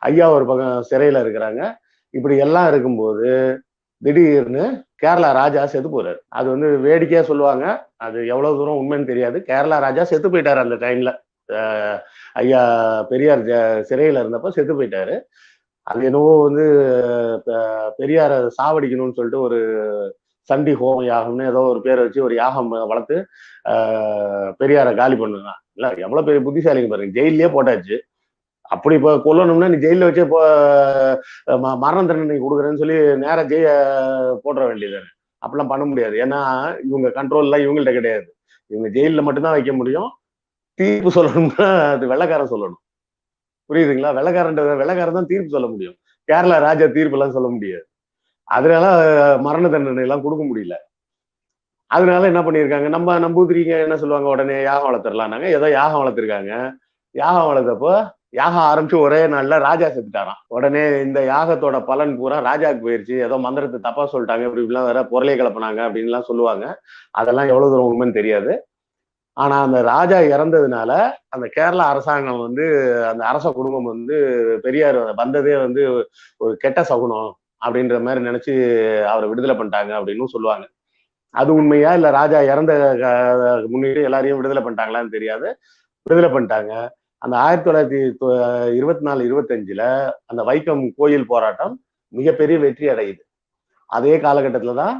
ஐயா ஒரு பக்கம் சிறையில இருக்கிறாங்க. இப்படி எல்லாம் இருக்கும்போது திடீர்னு கேரளா ராஜா செத்து போறாரு. அது வந்து வேடிக்கையா சொல்லுவாங்க. அது எவ்வளவு தூரம் உண்மைன்னு தெரியாது. கேரளா ராஜா செத்து போயிட்டாரு அந்த டைம்ல. ஐயா பெரியார் சிறையில இருந்தப்ப செத்து போயிட்டாரு. அது என்னவோ வந்து பெரியார சாவடிக்கணும்னு சொல்லிட்டு ஒரு சண்டி ஹோம யாகம்னு ஏதோ ஒரு பேரை வச்சு ஒரு யாகம் வளர்த்து பெரியார காலி பண்ணுங்க. இல்ல எவ்வளவு பெரிய புத்திசாலிங்க பாருங்க. ஜெயிலே போட்டாச்சு. அப்படி இப்ப கொல்லணும்னா நீ ஜெயில வச்சே இப்போ மரண தண்டனை கொடுக்குறேன்னு சொல்லி நேரா போட்டுற வேண்டியது. அப்படிலாம் பண்ண முடியாது. ஏன்னா இவங்க கண்ட்ரோல்லாம் இவங்கள்ட்ட கிடையாது. இவங்க ஜெயில மட்டும்தான் வைக்க முடியும். தீர்ப்பு சொல்லணும்னா அது வெள்ளக்காரன் சொல்லணும். புரியுதுங்களா? வெள்ளக்காரன் தான் தீர்ப்பு சொல்ல முடியும். கேரளா ராஜா தீர்ப்பு எல்லாம் சொல்ல முடியாது. அதனால மரண தண்டனை எல்லாம் கொடுக்க முடியல. அதனால என்ன பண்ணிருக்காங்க, நம்ம நம்பூதிரிங்க என்ன சொல்லுவாங்க, உடனே யாகம் வளர்த்துடலாம்னாங்க. ஏதோ யாகம் வளர்த்திருக்காங்க. யாகம் வளர்த்தப்போ யாகம் ஆரம்பிச்சு ஒரே நாள்ல ராஜா செத்துட்டாராம். உடனே இந்த யாகத்தோட பலன் பூரா ராஜாவுக்கு போயிருச்சு. ஏதோ மந்திரத்தை தப்பா சொல்லிட்டாங்க, இப்படி இப்படிலாம் வேற பொருளை கிளப்பினாங்க அப்படின்லாம் சொல்லுவாங்க. அதெல்லாம் எவ்வளவு தூரம் உண்மைன்னு தெரியாது. ஆனா அந்த ராஜா இறந்ததுனால அந்த கேரளா அரசாங்கம் வந்து அந்த அரச குடும்பம் வந்து பெரியார் வந்ததே வந்து ஒரு கெட்ட சகுனம் அப்படின்ற மாதிரி நினைச்சு அவரை விடுதலை பண்ணிட்டாங்க அப்படின்னு சொல்லுவாங்க. அது உண்மையா இல்ல ராஜா இறந்த முன்னிட்டு எல்லாரையும் விடுதலை பண்ணிட்டாங்களான்னு தெரியாது. விடுதலை பண்ணிட்டாங்க. அந்த 1924, 25ல அந்த வைக்கம் கோயில் போராட்டம் மிகப்பெரிய வெற்றி அடையுது. அதே காலகட்டத்துல தான்